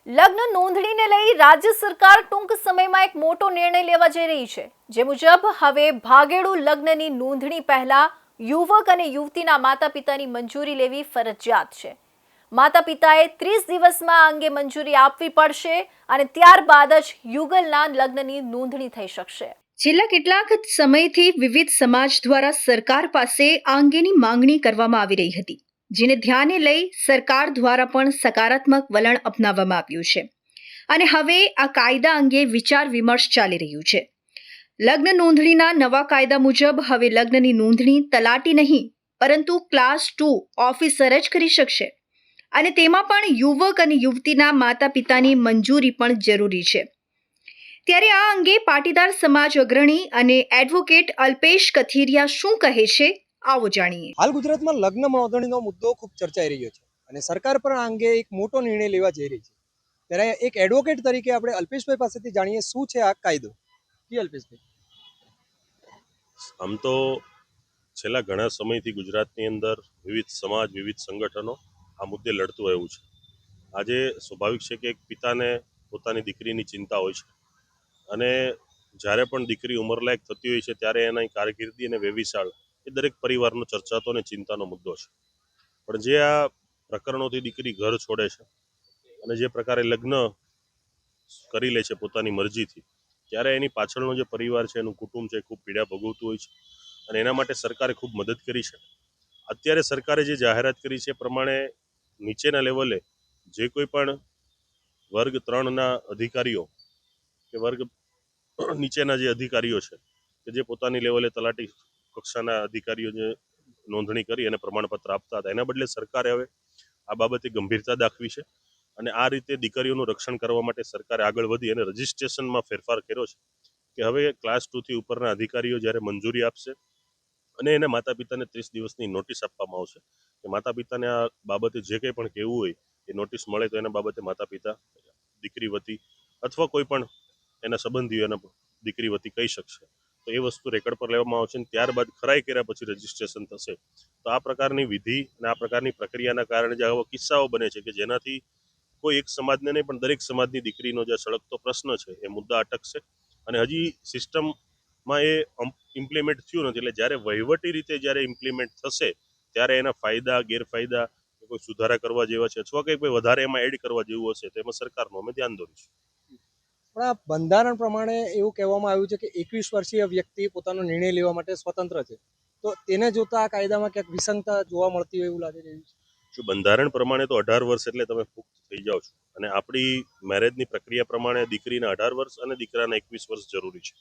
લગ્ન નોંધણીને લઈ રાજ્ય સરકાર ટૂંક સમયમાં એક મોટો નિર્ણય લેવા જઈ રહી છે, જે મુજબ હવે ભાગેડુ લગ્નની નોંધણી પહેલા યુવક અને યુવતીના માતા-પિતાની મંજૂરી લેવી ફરજિયાત છે. માતા-પિતાએ 30 દિવસમાં આ અંગે મંજૂરી આપવી પડશે અને ત્યારબાદ જ યુગલના લગ્નની નોંધણી થઈ શકશે. છેલ્લા કેટલાક સમયથી વિવિધ સમાજ દ્વારા સરકાર પાસે આ અંગેની માંગણી કરવામાં આવી રહી હતી, જેને ધ્યાને લઈ સરકાર દ્વારા પણ સકારાત્મક વલણ અપનાવવામાં આવ્યું છે અને હવે આ કાયદા અંગે વિચાર વિમર્શ ચાલી રહ્યું છે. લગ્ન નોંધણીના નવા કાયદા મુજબ હવે લગ્નની નોંધણી તલાટી નહીં પરંતુ ક્લાસ 2 ઓફિસર જ કરી શકશે અને તેમાં પણ યુવક અને યુવતીના માતા-પિતાની મંજૂરી પણ જરૂરી છે. ત્યારે આ અંગે પાટીદાર સમાજ અગ્રણી અને એડવોકેટ અલ્પેશ કથિરિયા શું કહે છે, આવો જાણીએ. હાલ ગુજરાતમાં લગ્ન નોંધણીનો મુદ્દો ખૂબ ચર્ચાઈ રહ્યો છે અને સરકાર પણ આ અંગે એક મોટો નિર્ણય લેવા જઈ રહી છે. ત્યારે એક એડવોકેટ તરીકે આપણે અલ્પેશભાઈ પાસેથી જાણીએ શું છે આ કાયદો. જી અલ્પેશભાઈ. આમ તો છેલ્લા ઘણા સમયથી ગુજરાતની અંદર વિવિધ સમાજ, વિવિધ સંગઠનો આ મુદ્દે લડતું આવ્યું છે. આજે સ્વાભાવિક છે કે એક પિતાને પોતાની દીકરીની ચિંતા હોય છે અને જ્યારે પણ દીકરી ઉંમરલાયક થતી હોય છે ત્યારે એની કારકિર્દી અને વેવિશાળ એ દરેક પરિવારનો ચર્ચાતો અને ચિંતાનો મુદ્દો છે. પણ જે આ પ્રકરણોથી દીકરી ઘર છોડે છે અને જે પ્રકારે લગ્ન કરી લે છે પોતાની મરજીથી, ત્યારે એની પાછળનો જે પરિવાર છે, એનું કુટુંબ છે, ખૂબ પીડા ભોગવતું હોય છે અને એના માટે સરકારે ખૂબ મદદ કરી છે. અત્યારે સરકારે જે જાહેરાત કરી છે એ પ્રમાણે નીચેના લેવલે જે કોઈ પણ વર્ગ 3ના અધિકારીઓ કે વર્ગ નીચેના જે અધિકારીઓ છે કે જે પોતાની લેવલે તલાટી કક્ષાના અધિકારીઓ જે નોંધણી કરી અને પ્રમાણપત્ર આપતા હતા, એના બદલે સરકારે હવે આ બાબતે ગંભીરતા દાખવી છે અને આ રીતે દીકરીઓનું રક્ષણ કરવા માટે સરકારે આગળ વધી અને રજિસ્ટ્રેશનમાં ફેરફાર કર્યો છે કે હવે ક્લાસ 2થી ઉપરના અધિકારીઓ જ્યારે મંજૂરી આપશે અને એને માતા પિતાને 30 દિવસની નોટિસ આપવામાં આવશે કે માતા પિતાને આ બાબતે જે કંઈ પણ કહેવું હોય એ નોટિસ મળે તો એના બાબતે માતા પિતા દીકરી વતી અથવા કોઈ પણ એના સંબંધીઓ એના દીકરી વતી કહી શકશે. તો એ વસ્તુ રેકર્ડ પર લેવામાં આવશે અને ત્યારબાદ ખરાઈ કર્યા પછી રજિસ્ટ્રેશન થશે. તો આ પ્રકારની વિધિ અને આ પ્રકારની પ્રક્રિયાના કારણે જે આવા કિસ્સાઓ બને છે કે જેનાથી કોઈ એક સમાજને નહીં પણ દરેક સમાજની દીકરીનો જે સળગતો પ્રશ્ન છે એ મુદ્દા અટકશે અને હજી સિસ્ટમમાં એ ઇમ્પ્લિમેન્ટ થયું નથી. એટલે જ્યારે વહીવટી રીતે જ્યારે ઇમ્પ્લિમેન્ટ થશે ત્યારે એના ફાયદા, ગેરફાયદા, કોઈ સુધારા કરવા જેવા છે અથવા કંઈ વધારે એમાં એડ કરવા જેવું હશે તો એમાં સરકારનું અમે ધ્યાન દોરીશું. પણ આ બંધારણ પ્રમાણે એવું કહેવામાં આવ્યું છે કે 21 વર્ષીય વ્યક્તિ પોતાનો નિર્ણય લેવા માટે સ્વતંત્ર છે. તો તેને જોતા આ કાયદામાં ક્યાંક વિસંગતતા જોવા મળતી હોય એવું લાગે રહ્યું છે. જો બંધારણ પ્રમાણે તો 18 વર્ષ એટલે તમે પુખ્ત થઈ જાઓ છો અને આપણી મેરેજની પ્રક્રિયા પ્રમાણે દીકરીના 18 વર્ષ અને દીકરાના 21 વર્ષ જરૂરી છે.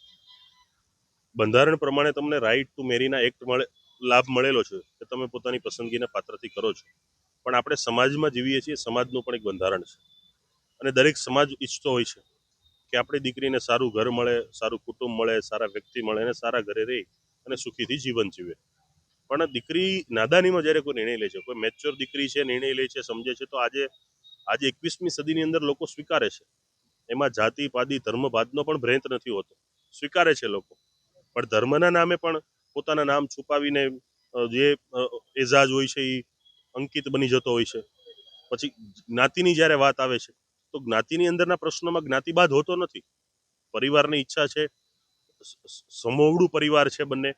બંધારણ પ્રમાણે તમને રાઇટ ટુ મેરીના એક્ટ લાભ મળેલો છે કે તમે પોતાની પસંદગીના પાત્રથી કરો છો. પણ આપણે સમાજમાં જીવીએ છીએ, સમાજનું પણ એક બંધારણ છે અને દરેક સમાજ ઈચ્છતો હોય છે કે આપણી દીકરીને સારું ઘર મળે, સારું કુટુંબ મળે, સારા વ્યક્તિ મળે અને સારા ઘરે રહી અને સુખીથી જીવન જીવે. પણ દીકરી નાદાનીમાં જ્યારે કોઈ નિર્ણય લે છે, કોઈ મેચ્યોર દીકરી છે, નિર્ણય લે છે, સમજે છે, તો આજે 21મી સદીની અંદર લોકો સ્વીકારે છે. એમાં જાતિ, પાદી, ધર્મ, ભાતનો પણ ભ્રેંત નથી હોતો. સ્વીકારે છે લોકો, પણ ધર્મના નામે પણ પોતાના નામ છુપાવીને જે એજાજ હોય છે એ અંકિત બની જતો હોય છે. પછી જ્ઞાતિની જ્યારે વાત આવે છે તો જ્ઞાતિની અંદરના પ્રશ્નોમાં જ્ઞાતિવાદ હોતો નથી. પરિવારની ઈચ્છા છે, સમોવડું પરિવાર છે બંને,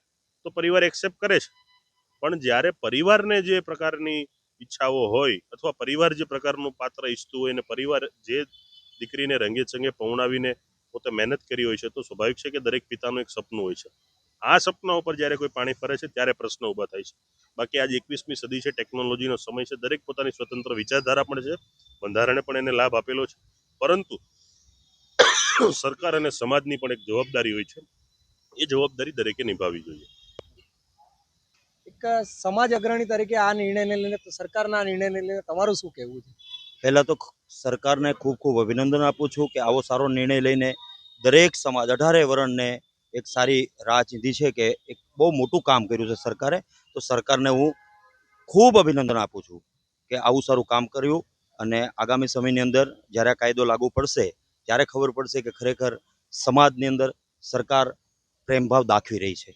તો પરિવાર એક્સેપ્ટ કરે છે. પણ જ્યારે પરિવારને જે પ્રકારની ઈચ્છાઓ હોય અથવા પરિવાર જે પ્રકારનું પાત્ર ઈચ્છતું હોય અને પરિવાર જે દીકરીને રંગે ચંગે પૌણાવીને પોતે મહેનત કરી હોય છે તો સ્વાભાવિક છે કે દરેક પિતાનું એક સપનું હોય છે. આ સપના ઉપર જ્યારે કોઈ પાણી ફરે છે ત્યારે પ્રશ્ન ઊભા થાય છે. બાકી આજે 21મી સદી છે, ટેકનોલોજીનો સમય છે, દરેક પોતાની સ્વતંત્ર વિચારધારા પણ છે, બંધારણે પણ એને લાભ આપેલો છે. પરંતુ સરકાર અને સમાજની પણ એક જવાબદારી હોય છે, એ જવાબદારી દરેકે નિભાવવી જોઈએ. એક સમાજ અગ્રણી તરીકે આ નિર્ણયને લઈને સરકારના નિર્ણયને લઈને તમારું શું કહેવું છે? પહેલાં તો સરકારને ખૂબ ખૂબ અભિનંદન આપું છું કે આવો સારો નિર્ણય લઈને દરેક સમાજ 18 વર્ણને એક સારી રાહ ચીંધી છે કે એક બહુ મોટું કામ કર્યું છે સરકારે. તો સરકારને હું ખૂબ અભિનંદન આપું છું કે આવું સારું કામ કર્યું અને આગામી સમયની અંદર જ્યારે આ કાયદો લાગુ પડશે ત્યારે ખબર પડશે કે ખરેખર સમાજની અંદર સરકાર પ્રેમભાવ દાખવી રહી છે.